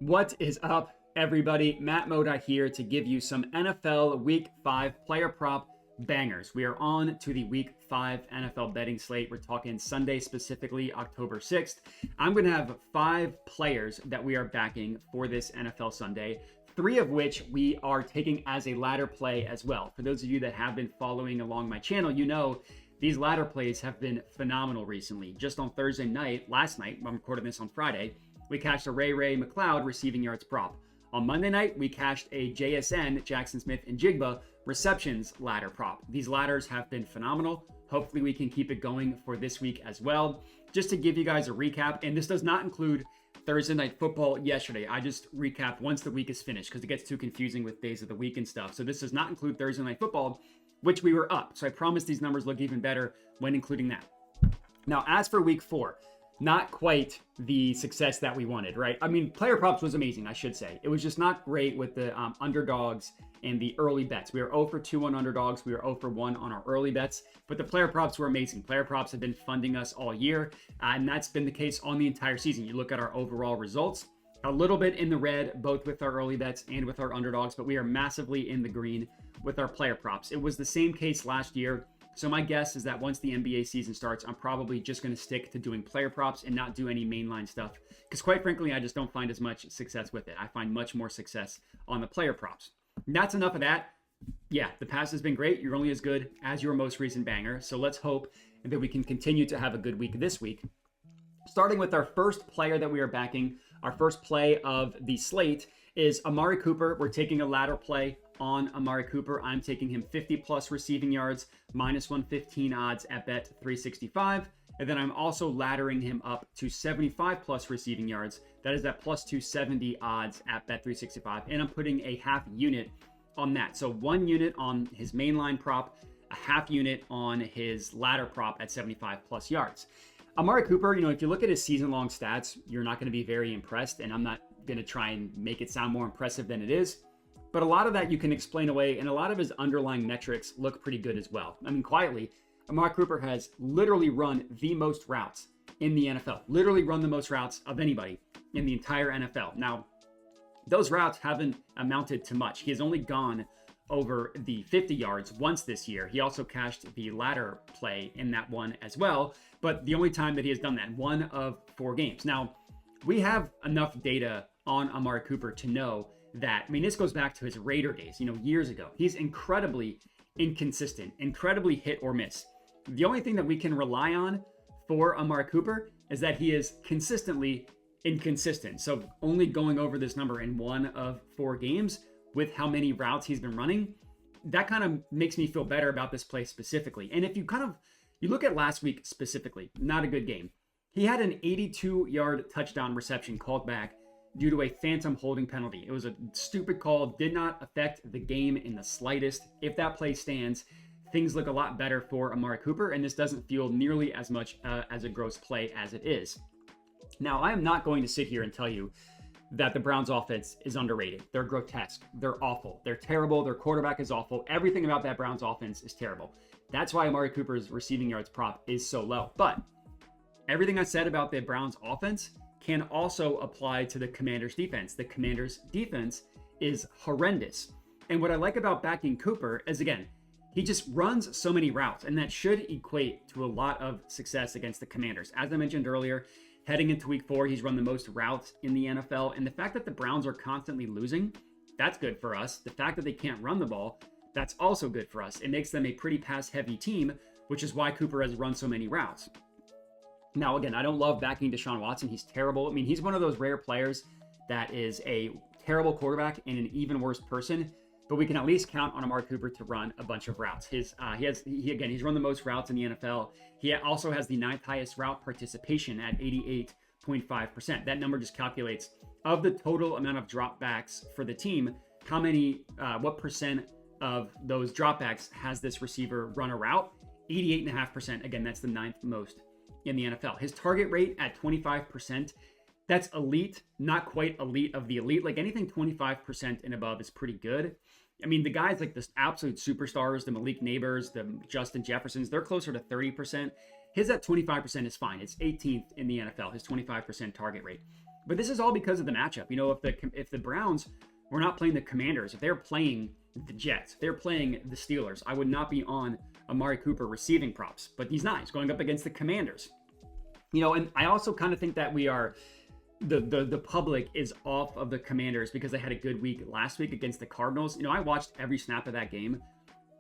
What is up, everybody? Matt Moda here to give you some NFL Week 5 player prop bangers. We are on to the Week 5 NFL betting slate. We're talking Sunday, specifically October 6th. I'm going to have 5 players that we are backing for this NFL Sunday, 3 of which we are taking as a ladder play as well. For those of you that have been following along my channel, you know these ladder plays have been phenomenal recently. Just on Thursday night, last night, I'm recording this on Friday, we cashed a Ray McLeod receiving yards prop. On Monday night, we cashed a JSN, Jackson Smith and Jigba, receptions ladder prop. These ladders have been phenomenal. Hopefully we can keep it going for this week as well. Just to give you guys a recap, and this does not include Thursday night football yesterday. I just recap once the week is finished because it gets too confusing with days of the week and stuff. So this does not include Thursday night football, which we were up. So I promise these numbers look even better when including that. Now, as for week 4, not quite the success that we wanted, right? I mean, player props was amazing, I should say. It was just not great with the underdogs and the early bets. We were 0 for 2 on underdogs. We were 0 for 1 on our early bets, but the player props were amazing. Player props have been funding us all year, and that's been the case on the entire season. You look at our overall results, a little bit in the red, both with our early bets and with our underdogs, but we are massively in the green with our player props. It was the same case last year. So my guess is that once the NBA season starts, I'm probably just going to stick to doing player props and not do any mainline stuff. Because quite frankly, I just don't find as much success with it. I find much more success on the player props. And that's enough of that. Yeah, the past has been great. You're only as good as your most recent banger. So let's hope that we can continue to have a good week this week. Starting with our first player that we are backing, our first play of the slate is Amari Cooper. We're taking a ladder play on Amari Cooper. I'm taking him 50 plus receiving yards, minus 115 odds at bet 365. And then I'm also laddering him up to 75 plus receiving yards. That is at plus 270 odds at bet 365. And I'm putting a half unit on that. So 1 unit on his mainline prop, a half unit on his ladder prop at 75 plus yards. Amari Cooper, if you look at his season-long stats, you're not going to be very impressed. And I'm not going to try and make it sound more impressive than it is. But a lot of that you can explain away, and a lot of his underlying metrics look pretty good as well. I mean, quietly, Amari Cooper has literally run the most routes in the NFL. Literally run the most routes of anybody in the entire NFL. Now, those routes haven't amounted to much. He has only gone over the 50 yards once this year. He also cashed the ladder play in that one as well. But the only time that he has done that, 1 of 4 games. Now, we have enough data on Amari Cooper to know that, this goes back to his Raider days, years ago. He's incredibly inconsistent, incredibly hit or miss. The only thing that we can rely on for Amari Cooper is that he is consistently inconsistent. So only going over this number in 1 of 4 games with how many routes he's been running, that kind of makes me feel better about this play specifically. And if you you look at last week specifically, not a good game. He had an 82-yard touchdown reception called back due to a phantom holding penalty. It was a stupid call, did not affect the game in the slightest. If that play stands, things look a lot better for Amari Cooper, and this doesn't feel nearly as much as a gross play as it is. Now, I am not going to sit here and tell you that the Browns offense is underrated. They're grotesque. They're awful. They're terrible. Their quarterback is awful. Everything about that Browns offense is terrible. That's why Amari Cooper's receiving yards prop is so low. But everything I said about the Browns offense can also apply to the Commanders defense. The Commanders defense is horrendous. And what I like about backing Cooper is, again, he just runs so many routes, and that should equate to a lot of success against the Commanders. As I mentioned earlier, heading into week 4, he's run the most routes in the NFL. And the fact that the Browns are constantly losing, that's good for us. The fact that they can't run the ball, that's also good for us. It makes them a pretty pass-heavy team, which is why Cooper has run so many routes. Now, again, I don't love backing Deshaun Watson. He's terrible. He's one of those rare players that is a terrible quarterback and an even worse person, but we can at least count on Amari Cooper to run a bunch of routes. He's run the most routes in the NFL. He also has the 9th highest route participation at 88.5%. That number just calculates of the total amount of dropbacks for the team, what percent of those dropbacks has this receiver run a route? 88.5%. Again, that's the 9th most in the NFL. His target rate at 25%, that's elite, not quite elite of the elite. Like anything 25% and above is pretty good. The guys like the absolute superstars, the Malik Neighbors, the Justin Jeffersons, they're closer to 30%. His at 25% is fine. It's 18th in the NFL, his 25% target rate. But this is all because of the matchup. You know, if the Browns were not playing the Commanders, if they're playing the Jets, if they're playing the Steelers, I would not be on Amari Cooper receiving props. But he's not. He's going up against the Commanders. You know, and I also kind of think that we are the public is off of the Commanders because they had a good week last week against the Cardinals. You know, I watched every snap of that game.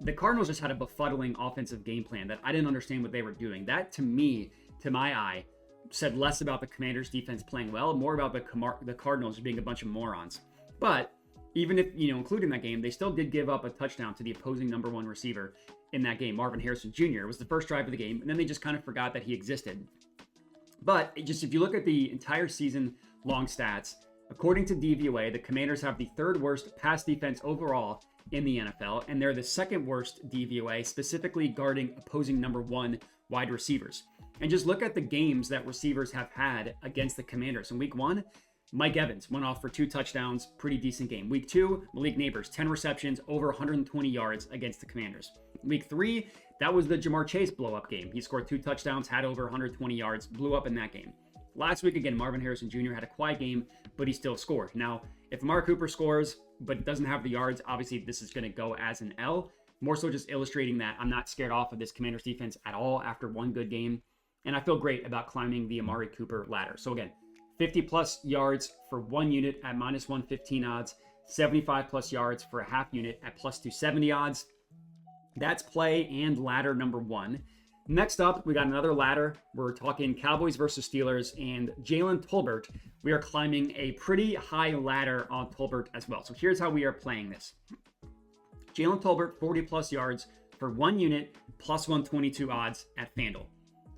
The Cardinals just had a befuddling offensive game plan that I didn't understand what they were doing. That, to me, to my eye, said less about the Commanders' defense playing well, more about the Cardinals being a bunch of morons. But even if, you know, including that game, they still did give up a touchdown to the opposing number one receiver in that game, Marvin Harrison Jr. It was the first drive of the game, and then they just kind of forgot that he existed. But just if you look at the entire season-long stats, according to DVOA, the Commanders have the third worst pass defense overall in the NFL, and they're the second worst DVOA, specifically guarding opposing number one wide receivers. And just look at the games that receivers have had against the Commanders. In week 1, Mike Evans went off for 2 touchdowns, pretty decent game. Week 2, Malik Neighbors, 10 receptions, over 120 yards against the Commanders. Week 3, that was the Jamar Chase blow-up game. He scored 2 touchdowns, had over 120 yards, blew up in that game. Last week, again, Marvin Harrison Jr. had a quiet game, but he still scored. Now, if Amari Cooper scores, but doesn't have the yards, obviously this is going to go as an L. More so just illustrating that I'm not scared off of this Commanders defense at all after one good game. And I feel great about climbing the Amari Cooper ladder. So again, 50 plus yards for one unit at minus 115 odds, 75 plus yards for a half unit at plus 270 odds. That's play and ladder number 1. Next up, we got another ladder. We're talking Cowboys versus Steelers and Jaylen Tolbert. We are climbing a pretty high ladder on Tolbert as well. So here's how we are playing this. Jaylen Tolbert, 40 plus yards for one unit, plus 122 odds at FanDuel.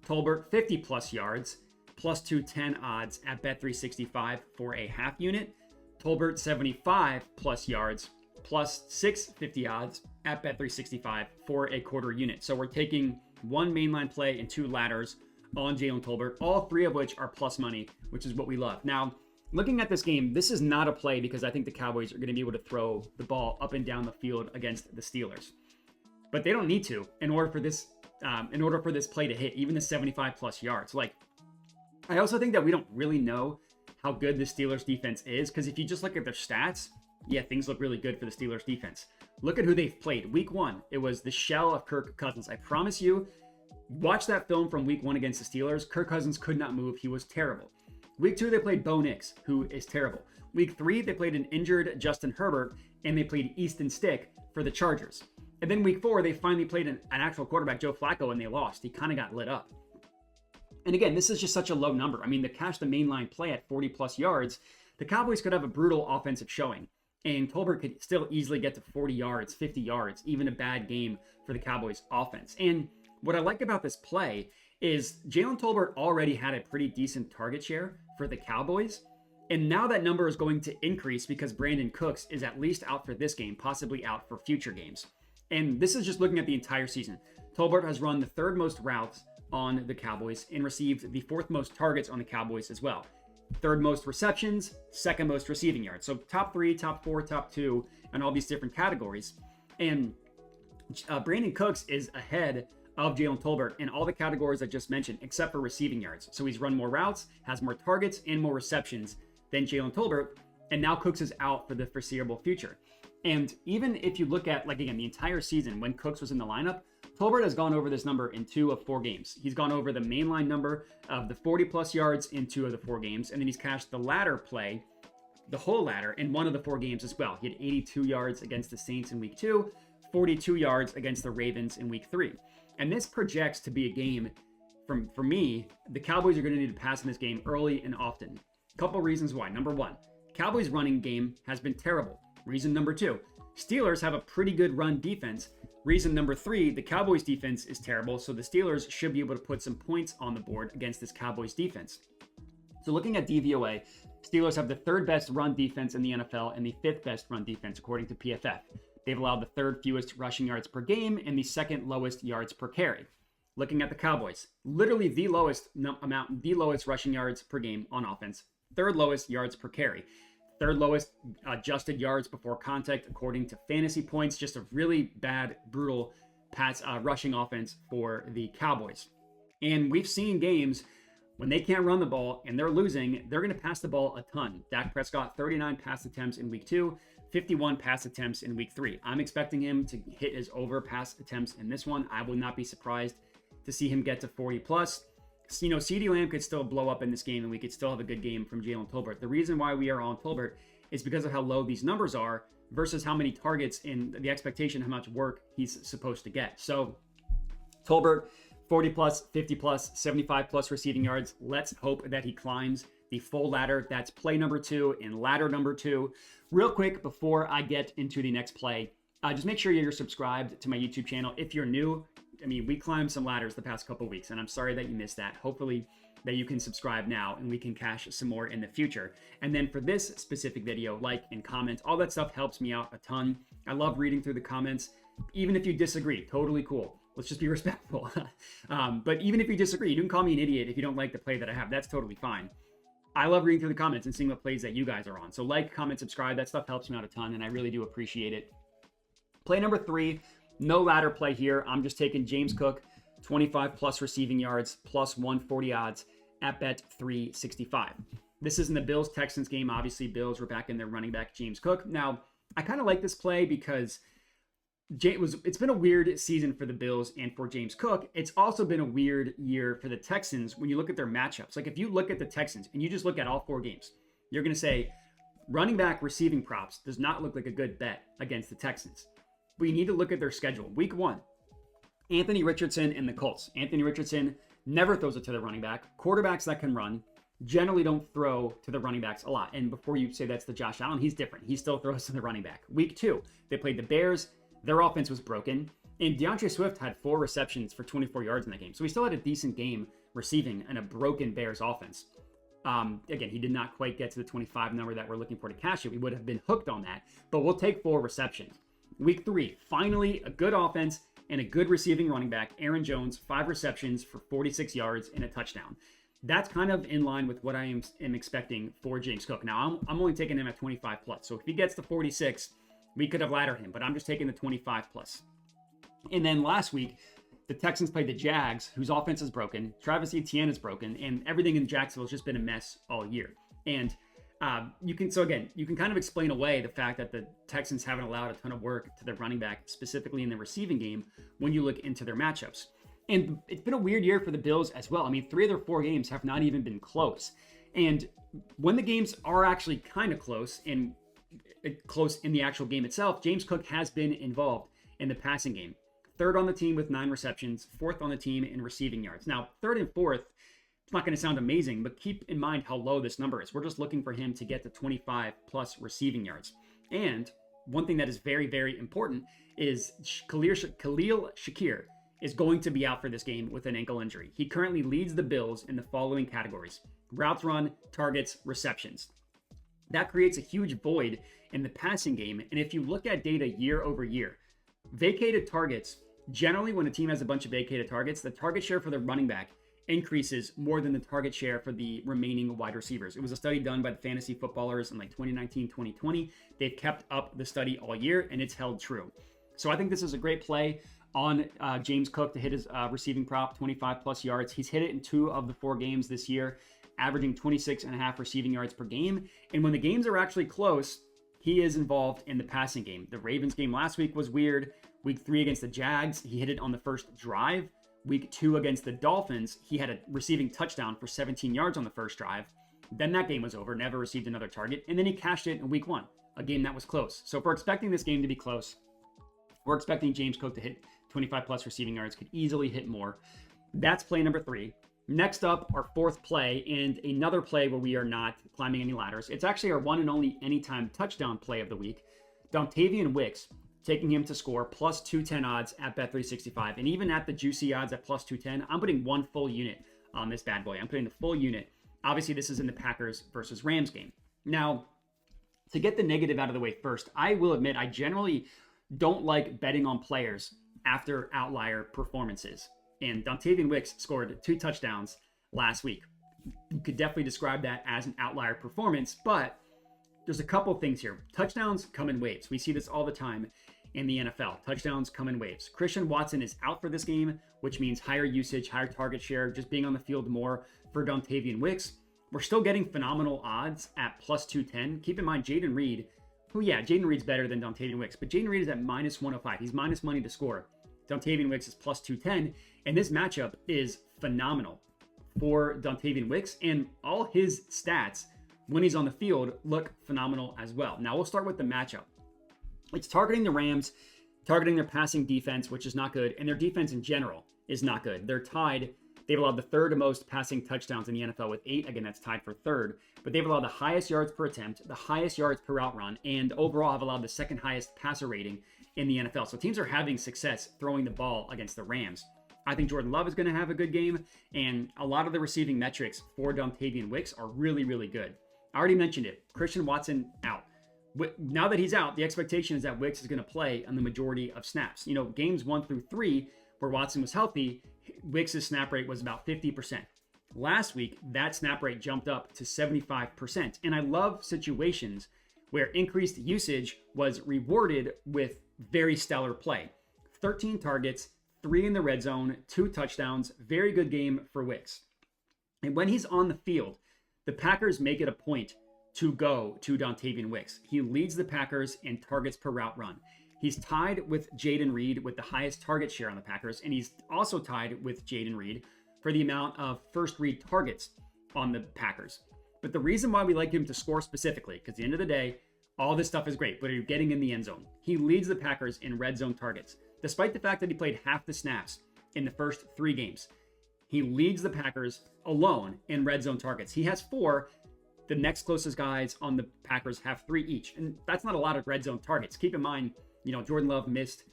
Tolbert, 50 plus yards, plus 210 odds at Bet365 for a half unit. Tolbert, 75 plus yards, plus 650 odds at Bet365 for a quarter unit. So we're taking one mainline play and 2 ladders on Jaylen Tolbert, all 3 of which are plus money, which is what we love. Now, looking at this game, this is not a play because I think the Cowboys are going to be able to throw the ball up and down the field against the Steelers. But they don't need to in order for this play to hit, even the 75 plus yards. Like, I also think that we don't really know how good the Steelers defense is, because if you just look at their stats, yeah, things look really good for the Steelers defense. Look at who they've played. Week 1, it was the shell of Kirk Cousins. I promise you, watch that film from week 1 against the Steelers. Kirk Cousins could not move. He was terrible. Week 2, they played Bo Nix, who is terrible. Week 3, they played an injured Justin Herbert, and they played Easton Stick for the Chargers. And then week 4, they finally played an actual quarterback, Joe Flacco, and they lost. He kind of got lit up. And again, this is just such a low number. I mean, to catch the mainline play at 40 plus yards, the Cowboys could have a brutal offensive showing. And Tolbert could still easily get to 40 yards, 50 yards, even a bad game for the Cowboys offense. And what I like about this play is Jaylen Tolbert already had a pretty decent target share for the Cowboys. And now that number is going to increase because Brandon Cooks is at least out for this game, possibly out for future games. And this is just looking at the entire season. Tolbert has run the 3rd most routes on the Cowboys and received the 4th most targets on the Cowboys as well. 3rd most receptions, 2nd most receiving yards. So top 3, top 4, top 2, and all these different categories. And Brandon Cooks is ahead of Jaylen Tolbert in all the categories I just mentioned, except for receiving yards. So he's run more routes, has more targets, and more receptions than Jaylen Tolbert. And now Cooks is out for the foreseeable future. And even if you look at, like, again, the entire season when Cooks was in the lineup, Tolbert has gone over this number in 2 of 4 games. He's gone over the mainline number of the 40 plus yards in 2 of the 4 games. And then he's cashed the ladder play, the whole ladder, in 1 of the 4 games as well. He had 82 yards against the Saints in week 2, 42 yards against the Ravens in week 3. And this projects to be a game, for me, the Cowboys are going to need to pass in this game early and often. Couple reasons why. Number 1, Cowboys running game has been terrible. Reason number 2, Steelers have a pretty good run defense. Reason number 3, the Cowboys defense is terrible, so the Steelers should be able to put some points on the board against this Cowboys defense. So looking at DVOA, Steelers have the 3rd best run defense in the NFL and the 5th best run defense according to PFF. They've allowed the 3rd fewest rushing yards per game and the 2nd lowest yards per carry. Looking at the Cowboys, literally the lowest rushing yards per game on offense, 3rd lowest yards per carry. 3rd lowest adjusted yards before contact according to fantasy points. Just a really bad, brutal rushing offense for the Cowboys. And we've seen games When they can't run the ball and they're losing, they're going to pass the ball a ton. Dak Prescott, 39 pass attempts in week 2, 51 pass attempts in week 3. I'm expecting him to hit his over pass attempts in this one. I would not be surprised to see him get to 40 plus. You know, CeeDee Lamb could still blow up in this game and we could still have a good game from Jaylen Tolbert. The reason why we are on Tolbert is because of how low these numbers are versus how many targets and the expectation how much work he's supposed to get. So Tolbert, 40 plus, 50 plus, 75 plus receiving yards. Let's hope that he climbs the full ladder. That's play number 2 and ladder number 2. Real quick, before I get into the next play, just make sure you're subscribed to my YouTube channel. If you're new, I mean, we climbed some ladders the past couple weeks, and I'm sorry that you missed that. Hopefully that you can subscribe now and we can cash some more in the future. And then for this specific video, like and comment, all that stuff helps me out a ton. I love reading through the comments. Even if you disagree, totally cool. Let's just be respectful. But even if you disagree, you can call me an idiot if you don't like the play that I have. That's totally fine. I love reading through the comments and seeing what plays that you guys are on. So like, comment, subscribe. That stuff helps me out a ton, and I really do appreciate it. Play number 3, no ladder play here. I'm just taking James Cook, 25 plus receiving yards, plus 140 odds at bet 365. This is in the Bills-Texans game. Obviously, Bills were back in their running back, James Cook. Now, I kind of like this play because it's been a weird season for the Bills and for James Cook. It's also been a weird year for the Texans when you look at their matchups. Like if you look at the Texans and you just look at all 4 games, you're going to say running back receiving props does not look like a good bet against the Texans. But you need to look at their schedule. Week 1, Anthony Richardson and the Colts. Anthony Richardson never throws it to the running back. Quarterbacks that can run generally don't throw to the running backs a lot. And before you say that's the Josh Allen, he's different. He still throws to the running back. Week 2, they played the Bears. Their offense was broken, and DeAndre Swift had 4 receptions for 24 yards in that game. So he still had a decent game receiving in a broken Bears offense. Again, he did not quite get to the 25 number that we're looking for to cash it. We would have been hooked on that, but we'll take 4 receptions. Week 3, finally a good offense and a good receiving running back. Aaron Jones, 5 receptions for 46 yards and a touchdown. That's kind of in line with what I am expecting for James Cook. Now, I'm only taking him at 25 plus. So if he gets to 46, we could have laddered him, but I'm just taking the 25 plus. And then last week, the Texans played the Jags, whose offense is broken. Travis Etienne is broken, and everything in Jacksonville has just been a mess all year. And you can kind of explain away the fact that the Texans haven't allowed a ton of work to their running back, specifically in the receiving game, when you look into their matchups. And it's been a weird year for the Bills as well. I mean, 3 of their 4 games have not even been close. And when the games are actually kind of close in the actual game itself, James Cook has been involved in the passing game. 3rd on the team with 9 receptions, 4th on the team in receiving yards. Now, 3rd and 4th, it's not going to sound amazing, but keep in mind how low this number is. We're just looking for him to get to 25 plus receiving yards. And one thing that is very, very important is Khalil Shakir is going to be out for this game with an ankle injury. He currently leads the Bills in the following categories: routes run, targets, receptions. That creates a huge void in the passing game. And if you look at data year over year, vacated targets, generally when a team has a bunch of vacated targets, the target share for the running back increases more than the target share for the remaining wide receivers. It was a study done by the fantasy footballers in like 2019, 2020. They've kept up the study all year and it's held true. So I think this is a great play on James Cook to hit his receiving prop, 25 plus yards. He's hit it in 2 of the 4 games this year, averaging 26.5 receiving yards per game. And when the games are actually close, he is involved in the passing game. The Ravens game last week was weird. Week 3 against the Jags, he hit it on the first drive. Week 2 against the Dolphins, he had a receiving touchdown for 17 yards on the first drive. Then that game was over, never received another target. And then he cashed it in week 1, a game that was close. So if we're expecting this game to be close, we're expecting James Cook to hit 25 plus receiving yards, could easily hit more. That's play number 3. Next up, our 4th play, and another play where we are not climbing any ladders. It's actually our one and only anytime touchdown play of the week. Davian Wicks, taking him to score, plus 210 odds at Bet365. And even at the juicy odds at plus 210, I'm putting 1 full unit on this bad boy. I'm putting the full unit. Obviously, this is in the Packers versus Rams game. Now, to get the negative out of the way first, I will admit I generally don't like betting on players after outlier performances. And Davian Wicks scored 2 touchdowns last week. You could definitely describe that as an outlier performance, but there's a couple things here. Touchdowns come in waves. We see this all the time. in the NFL. Touchdowns come in waves. Christian Watson is out for this game, which means higher usage, higher target share, just being on the field more for Davian Wicks. We're still getting phenomenal odds at plus 210. Keep in mind, Jayden Reed, Jayden Reed's better than Davian Wicks, but Jayden Reed is at minus 105. He's minus money to score. Davian Wicks is plus 210, and this matchup is phenomenal for Davian Wicks, and all his stats when he's on the field look phenomenal as well. Now we'll start with the matchup. It's targeting the Rams, targeting their passing defense, which is not good, and their defense in general is not good. They're tied. They've allowed the third most passing touchdowns in the NFL with 8. Again, that's tied for third. But they've allowed the highest yards per attempt, the highest yards per route run, and overall have allowed the second highest passer rating in the NFL. So teams are having success throwing the ball against the Rams. I think Jordan Love is going to have a good game, and a lot of the receiving metrics for Davian Wicks are really, really good. I already mentioned it. Christian Watson out. Now that he's out, the expectation is that Wicks is going to play on the majority of snaps. You know, games 1 through 3, where Watson was healthy, Wicks' snap rate was about 50%. Last week, that snap rate jumped up to 75%. And I love situations where increased usage was rewarded with very stellar play. 13 targets, 3 in the red zone, 2 touchdowns, very good game for Wicks. And when he's on the field, the Packers make it a point to go to Davian Wicks. He leads the Packers in targets per route run. He's tied with Jayden Reed with the highest target share on the Packers, and he's also tied with Jayden Reed for the amount of first read targets on the Packers. But the reason why we like him to score specifically, because at the end of the day, all this stuff is great, but you're getting in the end zone. He leads the Packers in red zone targets. Despite the fact that he played half the snaps in the first 3 games, he leads the Packers alone in red zone targets. He has 4. The next closest guys on the Packers have 3 each. And that's not a lot of red zone targets. Keep in mind, Jordan Love missed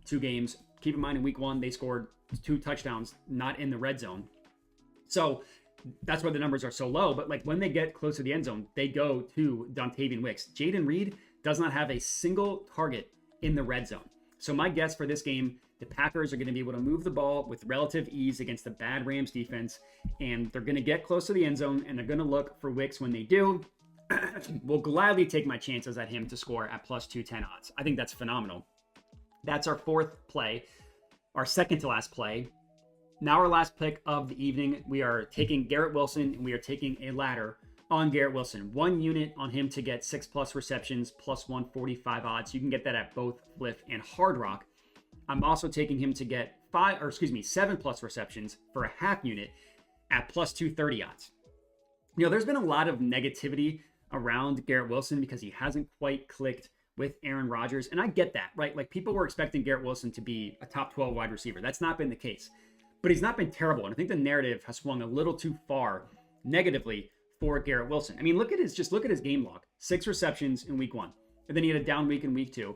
2 games. Keep in mind, in week 1, they scored 2 touchdowns, not in the red zone. So that's why the numbers are so low. But when they get close to the end zone, they go to Davian Wicks. Jayden Reed does not have a single target in the red zone. So my guess for this game, the Packers are going to be able to move the ball with relative ease against the bad Rams defense, and they're going to get close to the end zone, and they're going to look for Wicks when they do. We'll gladly take my chances at him to score at plus 210 odds. I think that's phenomenal. That's our 4th play, our second to last play. Now our last pick of the evening, we are taking Garrett Wilson, and we are taking a ladder on Garrett Wilson. 1 unit on him to get 6+ receptions, plus 145 odds. You can get that at both Fliff and Hard Rock. I'm also taking him to get 7+ receptions for a half unit at plus 230 odds. There's been a lot of negativity around Garrett Wilson because he hasn't quite clicked with Aaron Rodgers. And I get that, right? People were expecting Garrett Wilson to be a top 12 wide receiver. That's not been the case, but he's not been terrible. And I think the narrative has swung a little too far negatively for Garrett Wilson. I mean, look at his game log. 6 receptions in week 1. And then he had a down week in week 2.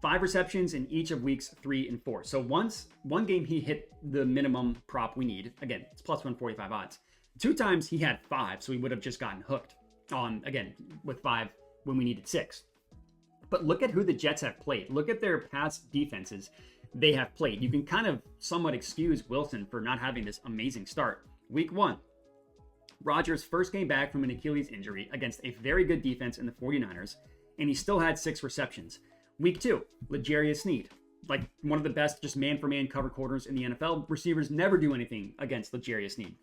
5 receptions in each of weeks 3 and 4. So one game he hit the minimum prop we need. Again, it's plus 145 odds. 2 times he had 5, so he would have just gotten hooked on, again, with 5 when we needed 6. But look at who the Jets have played. Look at their past defenses they have played. You can kind of somewhat excuse Wilson for not having this amazing start. Week 1, Rodgers first came back from an Achilles injury against a very good defense in the 49ers, and he still had 6 receptions. Week 2, L'Jarius Sneed, one of the best just man-for-man cover corners in the NFL. Receivers never do anything against L'Jarius Sneed.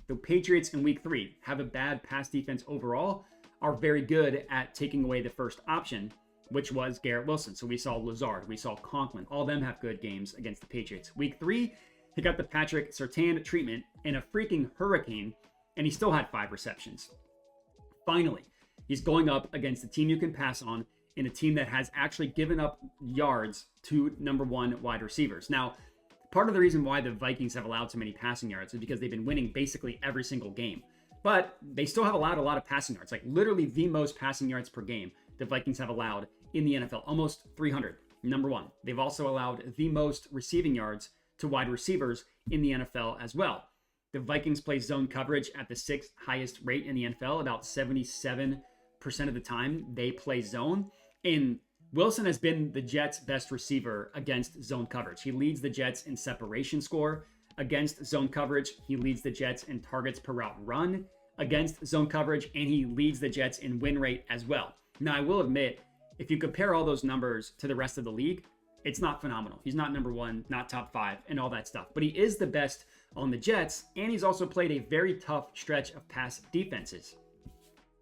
The Patriots in week 3 have a bad pass defense overall, are very good at taking away the first option, which was Garrett Wilson. So we saw Lazard, we saw Conklin. All of them have good games against the Patriots. Week 3, he got the Patrick Surtain treatment in a freaking hurricane, and he still had 5 receptions. Finally, he's going up against a team you can pass on, in a team that has actually given up yards to number 1 wide receivers. Now, part of the reason why the Vikings have allowed so many passing yards is because they've been winning basically every single game. But they still have allowed a lot of passing yards, literally the most passing yards per game the Vikings have allowed in the NFL, almost 300, number 1. They've also allowed the most receiving yards to wide receivers in the NFL as well. The Vikings play zone coverage at the 6th highest rate in the NFL, about 77% of the time they play zone. And Wilson has been the Jets' best receiver against zone coverage. He leads the Jets in separation score against zone coverage. He leads the Jets in targets per route run against zone coverage, and he leads the Jets in win rate as well. Now, I will admit, if you compare all those numbers to the rest of the league, It's not phenomenal. He's not number one, not top 5, and all that stuff. But he is the best on the Jets, and he's also played a very tough stretch of pass defenses.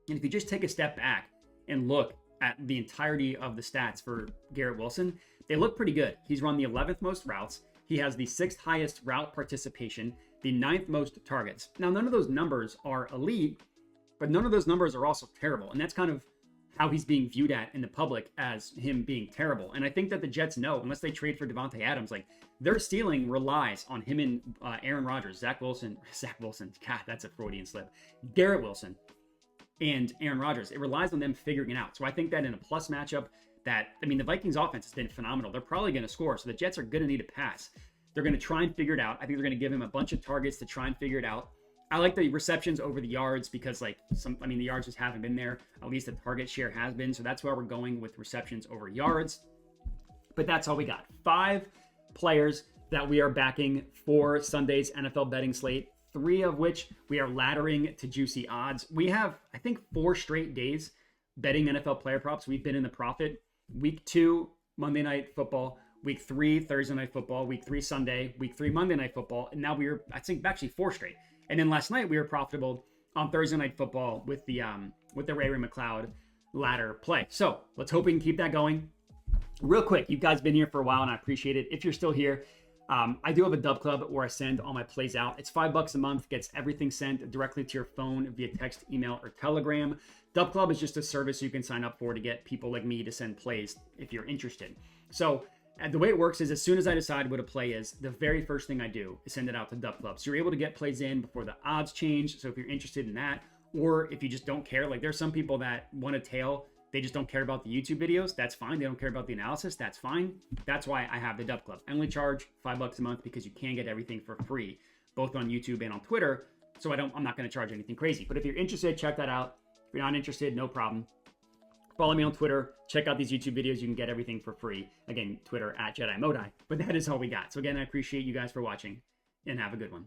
And if you just take a step back and look at the entirety of the stats for Garrett Wilson, they look pretty good. He's run the 11th most routes. He has the 6th highest route participation, the 9th most targets. Now, none of those numbers are elite, but none of those numbers are also terrible. And that's kind of how he's being viewed at in the public, as him being terrible. And I think that the Jets know, unless they trade for Devontae Adams, like, their ceiling relies on him and Aaron Rodgers, Zach Wilson, God, that's a Freudian slip, Garrett Wilson, and Aaron Rodgers. It relies on them figuring it out. So I think that in a plus matchup, the Vikings offense has been phenomenal. They're probably going to score. So the Jets are going to need a pass. They're going to try and figure it out. I think they're going to give him a bunch of targets to try and figure it out. I like the receptions over the yards because the yards just haven't been there. At least the target share has been. So that's why we're going with receptions over yards. But that's all we got. 5 players that we are backing for Sunday's NFL betting slate, 3 of which we are laddering to juicy odds. We have, I think, 4 straight days betting NFL player props. We've been in the profit. Week 2, Monday Night Football. Week 3, Thursday Night Football. Week 3, Sunday. Week 3, Monday Night Football. And now I think, actually 4 straight. And then last night we were profitable on Thursday Night Football with the Ray McLeod ladder play. So let's hope we can keep that going. Real quick, you guys been here for a while and I appreciate it. If you're still here, I do have a Dub Club where I send all my plays out. It's $5 a month, gets everything sent directly to your phone via text, email, or Telegram. Dub Club is just a service you can sign up for to get people like me to send plays if you're interested. So the way it works is as soon as I decide what a play is, the very first thing I do is send it out to Dub Club. So you're able to get plays in before the odds change. So if you're interested in that, or if you just don't care, like there's some people that want to tail, they just don't care about the YouTube videos. That's fine. They don't care about the analysis. That's fine. That's why I have the Dub Club. I only charge $5 a month because you can get everything for free, both on YouTube and on Twitter. So I'm not going to charge anything crazy. But if you're interested, check that out. If you're not interested, no problem. Follow me on Twitter. Check out these YouTube videos. You can get everything for free. Again, Twitter @JediModi. But that is all we got. So again, I appreciate you guys for watching and have a good one.